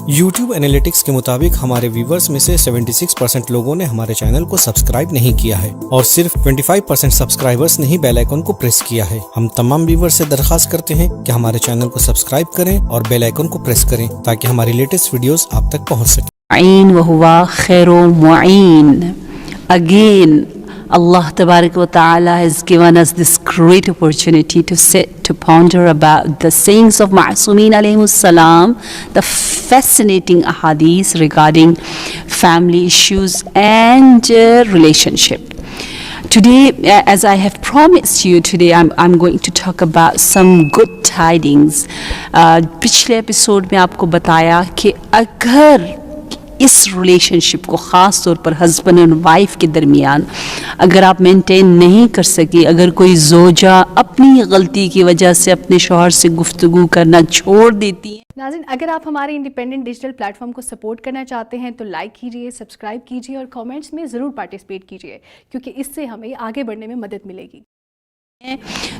YouTube analytics کے مطابق ہمارے ویورز میں سے 76% لوگوں نے ہمارے چینل کو سبسکرائب نہیں کیا ہے اور صرف 25% سبسکرائبرز نے ہی بیل آئیکن کو پریس کیا ہے۔ ہم تمام ویورز سے درخواست کرتے ہیں کہ ہمارے چینل کو سبسکرائب کریں اور بیل آئیکن کو پریس کریں تاکہ ہماری لیٹسٹ ویڈیوز آپ تک پہنچ سکیں۔ معین وہوا خیر معین. Again, Allah Tabarak wa Ta'ala has given us this great opportunity to sit, to ponder about the sayings of Ma'asumeen alayhimus salam, the fascinating ahadith regarding family issues and relationship. Today, as I have promised you, today I'm going to talk about some good tidings. پچھلے episode میں آپ کو بتایا کہ اگر اس relation شپ کو خاص طور پر ہسبینڈ اینڈ وائف کے درمیان اگر آپ مینٹین نہیں کر سکی، اگر کوئی زوجہ اپنی غلطی کی وجہ سے اپنے شوہر سے گفتگو کرنا چھوڑ دیتی ہے۔ ناظرین، اگر آپ ہمارے انڈیپینڈنٹ ڈیجیٹل پلیٹ فارم کو سپورٹ کرنا چاہتے ہیں تو لائک کیجئے، سبسکرائب کیجئے اور کامنٹس میں ضرور پارٹیسپیٹ کیجئے، کیونکہ اس سے ہمیں آگے بڑھنے میں مدد ملے گی۔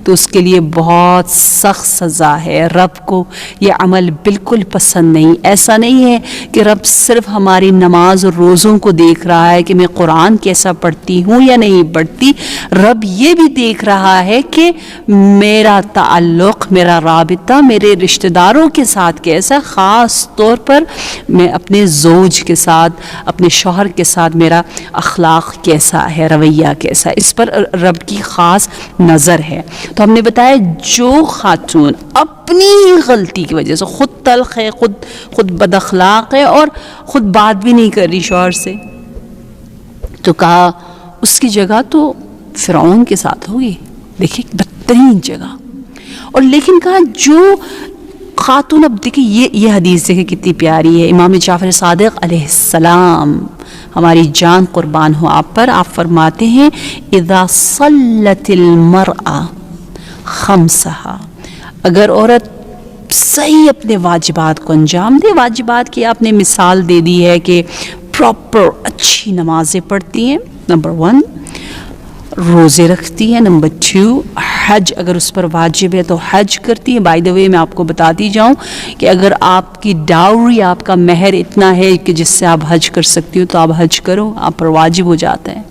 تو اس کے لیے بہت سخت سزا ہے۔ رب کو یہ عمل بالکل پسند نہیں۔ ایسا نہیں ہے کہ رب صرف ہماری نماز اور روزوں کو دیکھ رہا ہے کہ میں قرآن کیسا پڑھتی ہوں یا نہیں پڑھتی، رب یہ بھی دیکھ رہا ہے کہ میرا تعلق، میرا رابطہ میرے رشتہ داروں کے ساتھ کیسا، خاص طور پر میں اپنے زوج کے ساتھ، اپنے شوہر کے ساتھ میرا اخلاق کیسا ہے، رویہ کیسا ہے، اس پر رب کی خاص نظر ہے۔ تو ہم نے بتایا جو خاتون اپنی ہی غلطی کی وجہ سے خود تلخ ہے، خود بد اخلاق ہے اور خود بات بھی نہیں کر رہی شوہر سے، تو کہا اس کی جگہ تو فرعون کے ساتھ ہوگی، دیکھیں بدترین جگہ۔ اور لیکن کہا جو خاتون، اب دیکھیں یہ حدیث دیکھیں کتنی پیاری ہے، امام جعفر صادق علیہ السلام، ہماری جان قربان ہو آپ پر، آپ فرماتے ہیں اذا صلت المرأة خمسہا، اگر عورت صحیح اپنے واجبات کو انجام دے، واجبات کی آپ نے مثال دے دی ہے کہ پراپر اچھی نمازیں پڑھتی ہیں، نمبر 1 روزے رکھتی ہے، نمبر 2 حج اگر اس پر واجب ہے تو حج کرتی ہے۔ بائی دا وے میں آپ کو بتاتی جاؤں کہ اگر آپ کی ڈاوری، آپ کا مہر اتنا ہے کہ جس سے آپ حج کر سکتی ہو تو آپ حج کرو، آپ پر واجب ہو جاتا ہے،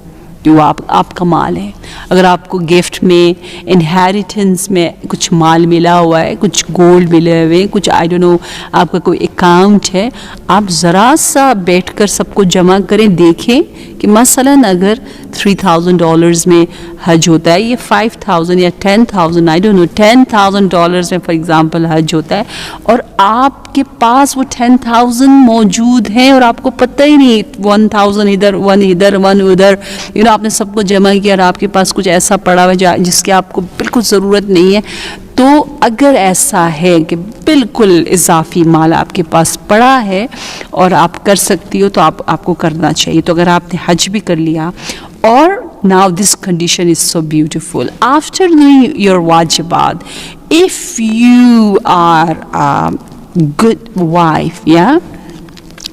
جو آپ کا مال ہے۔ اگر آپ کو گفٹ میں، انہیریٹنس میں کچھ مال ملا ہوا ہے، کچھ گولڈ ملے ہوئے، کچھ آئی ڈونٹ نو آپ کا کوئی اکاؤنٹ ہے، آپ ذرا سا بیٹھ کر سب کو جمع کریں، دیکھیں کہ مثلاً اگر $3,000 میں حج ہوتا ہے، یہ 5,000 یا 10,000 آئی ڈونٹ نو $10,000 میں فار ایگزامپل حج ہوتا ہے، اور آپ کے پاس وہ 10,000 موجود ہیں اور آپ کو پتہ ہی نہیں، 1,000 ادھر 1 ادھر، آپ نے سب کو جمع کیا اور آپ کے پاس کچھ ایسا پڑا ہوا ہے جس کی آپ کو بالکل ضرورت نہیں ہے، تو اگر ایسا ہے کہ بالکل اضافی مال آپ کے پاس پڑا ہے اور آپ کر سکتی ہو تو آپ کو کرنا چاہیے۔ تو اگر آپ نے حج بھی کر لیا، اور now this condition is so beautiful, after doing your واجبات, if you are a good wife, yeah,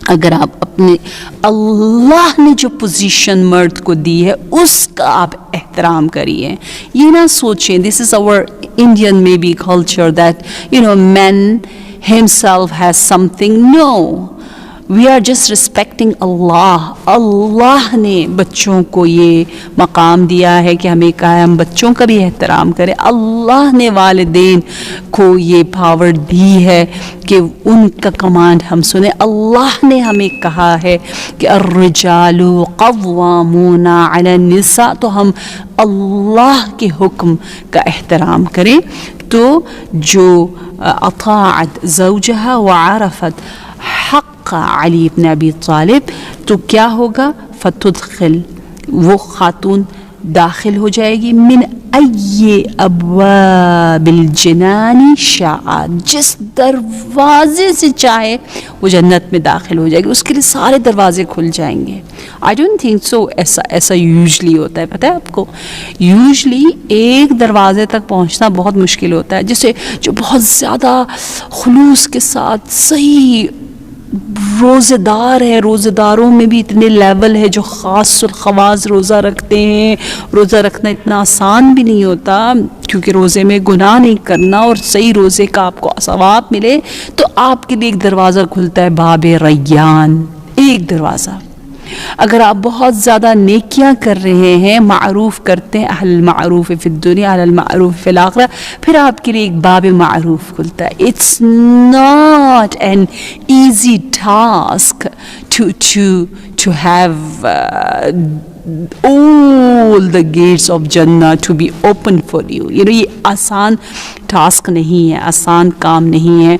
اگر آپ اپنے اللہ نے جو پوزیشن مرد کو دی ہے اس کا آپ احترام کریے، یہ نہ سوچیں this is our Indian maybe culture that man himself has something. No, we are just respecting Allah. اللہ نے بچوں کو یہ مقام دیا ہے کہ ہمیں کہا ہے ہم بچوں کا بھی احترام کریں، اللہ نے والدین کو یہ پاور دی ہے کہ ان کا کمانڈ ہم سنیں، اللہ نے ہمیں کہا ہے کہ الرجال قوامون علی النساء، تو ہم اللہ کے حکم کا احترام کریں۔ تو جو اطاعت زوجها وعرفت حق علی ابن ابی طالب، تو کیا ہوگا؟ فتدخل، وہ خاتون داخل ہو جائے گی من ای ابواب الجنان شاء، جس دروازے سے چاہے وہ جنت میں داخل ہو جائے گی، اس کے لیے سارے دروازے کھل جائیں گے۔ آئی ڈونٹ تھنک سو ایسا یوزلی ہوتا ہے، پتہ ہے آپ کو، یوزلی ایک دروازے تک پہنچنا بہت مشکل ہوتا ہے، جسے جو بہت زیادہ خلوص کے ساتھ صحیح روزے دار ہے، روزے داروں میں بھی اتنے لیول ہے جو خاص الخواص روزہ رکھتے ہیں. روزہ رکھنا اتنا آسان بھی نہیں ہوتا، کیونکہ روزے میں گناہ نہیں کرنا اور صحیح روزے کا آپ کو ثواب ملے تو آپ کے لیے ایک دروازہ کھلتا ہے، باب ریان، ایک دروازہ. اگر آپ بہت زیادہ نیکیاں کر رہے ہیں، معروف کرتے ہیں، اہل المعروف فی الدنیا اہل المعروف فی الآخرہ، پھر آپ کے لیے ایک باب معروف کھلتا ہے. It's not an easy task to have all the gates of Jannah to be open for you. یہ آسان ٹاسک نہیں ہے، آسان کام نہیں ہے.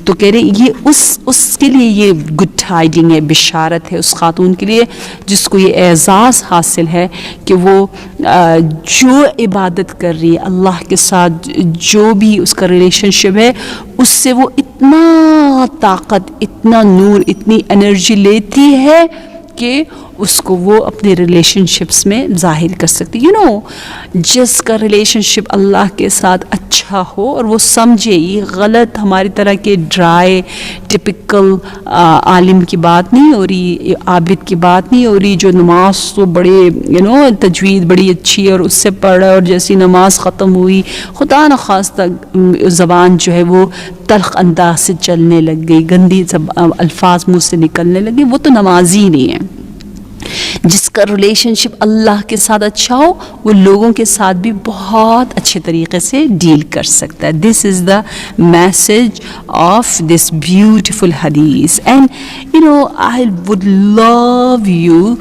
تو کہہ رہے یہ اس کے لیے یہ گڈ ٹائڈنگ ہے، بشارت ہے اس خاتون کے لیے جس کو یہ اعزاز حاصل ہے کہ وہ جو عبادت کر رہی ہے اللہ کے ساتھ، جو بھی اس کا ریلیشن شپ ہے، اس سے وہ اتنا طاقت، اتنا نور، اتنی انرجی لیتی ہے کہ اس کو وہ اپنے ریلیشن شپس میں ظاہر کر سکتی. جس کا ریلیشن شپ اللہ کے ساتھ اچھا ہو اور وہ سمجھے، یہ غلط ہماری طرح کے ڈرائی ٹپکل عالم کی بات نہیں ہو رہی، عابد کی بات نہیں ہو رہی جو نماز تو بڑے تجوید بڑی اچھی ہے اور اس سے پڑھا اور جیسی نماز ختم ہوئی خدا نخواستہ زبان جو ہے وہ تلخ انداز سے چلنے لگ گئی، گندی الفاظ منہ سے نکلنے لگے، وہ تو نمازی نہیں ہے. جس کا ریلیشن شپ اللہ کے ساتھ اچھا ہو وہ لوگوں کے ساتھ بھی بہت اچھے طریقے سے ڈیل کر سکتا ہے. This is the message of this beautiful حدیث. And I would love you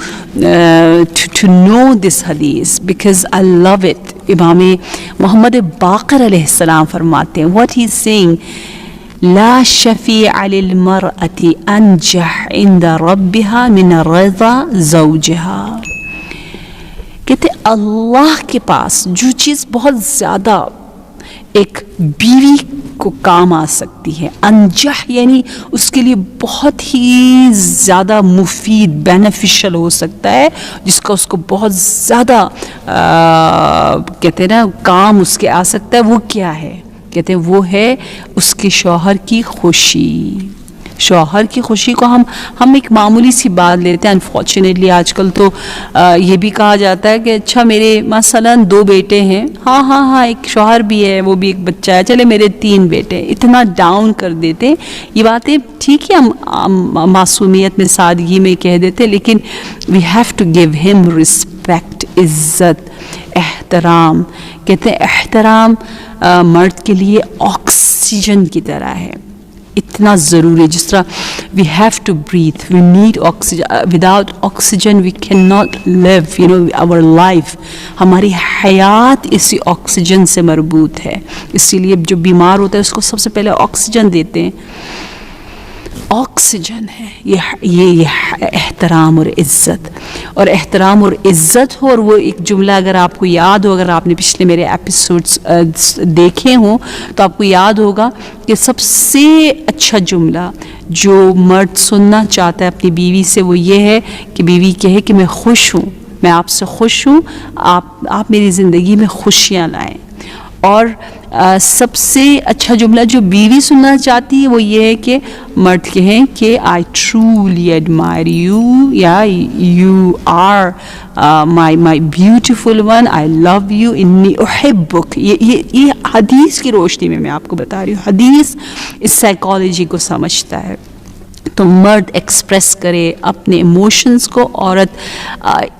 to know this حدیث بیکاز آئی لو اٹ. امام محمد باقر علیہ السلام فرماتے ہیں، واٹ ہی از سیئنگ، لا شفیع للمرأة انجح عند ربها من رضا زوجها. کہتے اللہ کے پاس جو چیز بہت زیادہ ایک بیوی کو کام آ سکتی ہے، انجح یعنی اس کے لیے بہت ہی زیادہ مفید بینیفیشل ہو سکتا ہے، جس کا اس کو بہت زیادہ کہتے ہیں نا کام اس کے آ سکتا ہے، وہ کیا ہے؟ کہتے ہیں وہ ہے اس کے شوہر کی خوشی. شوہر کی خوشی کو ہم ایک معمولی سی بات لیتے ہیں. انفارچونیٹلی آج کل تو یہ بھی کہا جاتا ہے کہ اچھا میرے مثلاً 2 بیٹے ہیں، ہاں ایک شوہر بھی ہے، وہ بھی ایک بچہ ہے، چلے میرے 3 بیٹے. اتنا ڈاؤن کر دیتے ہیں. یہ باتیں ٹھیک ہے ہم معصومیت میں سادگی میں کہہ دیتے، لیکن وی ہیو ٹو گیو ہم رسپیکٹ، عزت، احترام. کہتے ہیں احترام مرد کے لیے آکسیجن کی طرح ہے، اتنا ضروری ہے. جس طرح we have to breathe, we need oxygen, without oxygen we can not live our life. ہماری حیات اسی آکسیجن سے مربوط ہے. اسی لیے جو بیمار ہوتا ہے اس کو سب سے پہلے آکسیجن دیتے ہیں. آکسیجن ہے یہ احترام اور عزت. اور احترام اور عزت ہو، اور وہ ایک جملہ اگر آپ کو یاد ہو، اگر آپ نے پچھلے میرے ایپیسوڈز دیکھے ہوں تو آپ کو یاد ہوگا کہ سب سے اچھا جملہ جو مرد سننا چاہتا ہے اپنی بیوی سے وہ یہ ہے کہ بیوی کہے کہ میں خوش ہوں، میں آپ سے خوش ہوں، آپ میری زندگی میں خوشیاں لائیں. اور سب سے اچھا جملہ جو بیوی سننا چاہتی ہے وہ یہ ہے کہ مرد کہیں کہ آئی ٹرولی ایڈمائر یو، یا you are my beautiful one, I love you, انی احبک. یہ حدیث کی روشنی میں آپ کو بتا رہی ہوں. حدیث اس سائیکالوجی کو سمجھتا ہے. تو مرد ایکسپریس کرے اپنے ایموشنز کو، عورت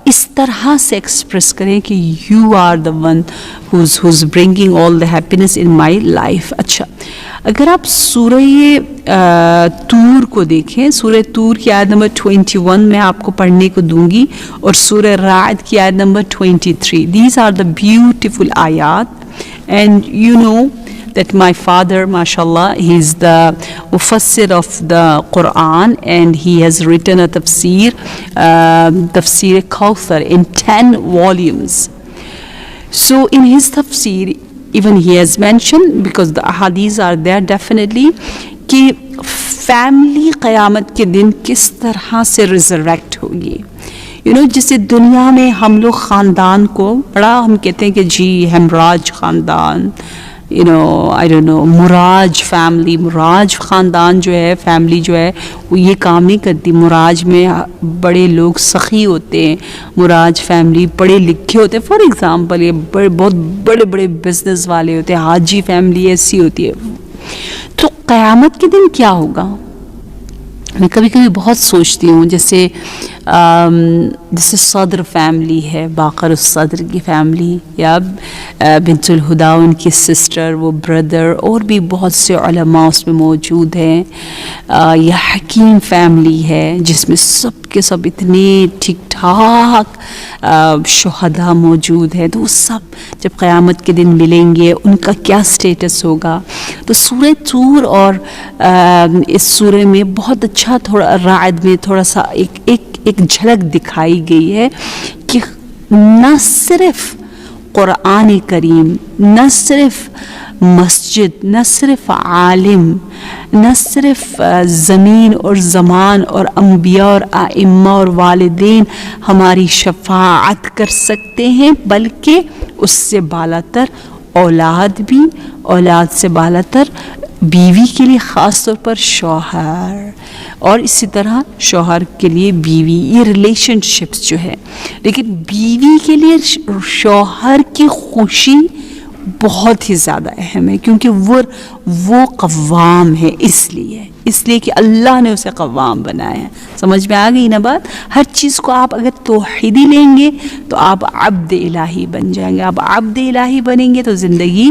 اس طرح سے ایکسپریس کرے کہ you are the one who's bringing all the happiness in my life. اچھا، اگر آپ سورہ طور کو دیکھیں، سورہ طور کی آیت نمبر 21 میں آپ کو پڑھنے کو دوں گی، اور سورہ رعد کی آیت number 23. These are the beautiful ayat, and you know that my father, mashallah, he is the mufassir of the Quran, and he has written a tafsir Kawthar in 10 volumes. So in his tafsir, even he has mentioned, because the ahadith are there definitely, کہ family قیامت کے دن کس طرح سے ریزریکٹ ہوگی. جسے دنیا میں ہم لوگ خاندان کو بڑا ہم کہتے ہیں کہ جی ہمراج خاندان، آئی ڈونٹ نو مراج فیملی، مراج خاندان جو ہے، فیملی جو ہے وہ یہ کام نہیں کرتی. مراج میں بڑے لوگ سخی ہوتے ہیں، مراج فیملی پڑھے لکھے ہوتے ہیں. فار ایگزامپل یہ بہت بڑے بڑے بزنس والے ہوتے ہیں، حاجی فیملی ایسی ہوتی ہے. تو قیامت کے دن کیا ہوگا؟ میں کبھی کبھی بہت سوچتی ہوں، جیسے صدر فیملی ہے، باقر الصدر کی فیملی، یا بنت الہدا ان کی سسٹر، وہ بردر، اور بھی بہت سے علماء اس میں موجود ہیں. یا حکیم فیملی ہے جس میں سب کے سب اتنے ٹھیک ٹھاک شہداء موجود ہیں. تو وہ سب جب قیامت کے دن ملیں گے ان کا کیا سٹیٹس ہوگا؟ تو سورہ طور اور اس سورہ میں بہت اچھا تھوڑا رعد میں تھوڑا سا ایک جھلک دکھائی گئی ہے کہ نہ صرف قرآن کریم، نہ صرف مسجد، نہ صرف عالم، نہ صرف زمین اور زمان اور انبیاء اور ائمہ اور والدین ہماری شفاعت کر سکتے ہیں، بلکہ اس سے بالا تر اولاد بھی، اولاد سے بالا تر بیوی کے لیے خاص طور پر شوہر، اور اسی طرح شوہر کے لیے بیوی. یہ ریلیشن شپس جو ہے، لیکن بیوی کے لیے شوہر کی خوشی بہت ہی زیادہ اہم ہے، کیونکہ وہ قوام ہے، اس لیے کہ اللہ نے اسے قوام بنایا ہے. سمجھ میں آ گئی نا بات؟ ہر چیز کو آپ اگر توحیدی لیں گے تو آپ عبد الہی بن جائیں گے. آپ عبد الہی بنیں گے تو زندگی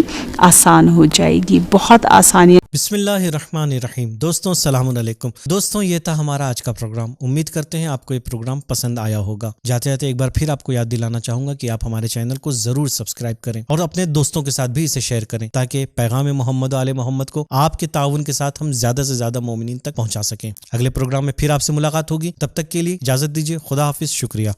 آسان ہو جائے گی، بہت آسانی. بسم اللہ الرحمن الرحیم. دوستوں السلام علیکم. دوستوں یہ تھا ہمارا آج کا پروگرام. امید کرتے ہیں آپ کو یہ پروگرام پسند آیا ہوگا. جاتے جاتے ایک بار پھر آپ کو یاد دلانا چاہوں گا کہ آپ ہمارے چینل کو ضرور سبسکرائب کریں اور اپنے دوستوں کے ساتھ بھی اسے شیئر کریں، تاکہ پیغام محمد و آل محمد کو آپ کے تعاون کے ساتھ ہم زیادہ سے زیادہ مومنین تک پہنچا سکیں. اگلے پروگرام میں پھر آپ سے ملاقات ہوگی. تب تک کے لیے اجازت دیجیے. خدا حافظ. شکریہ.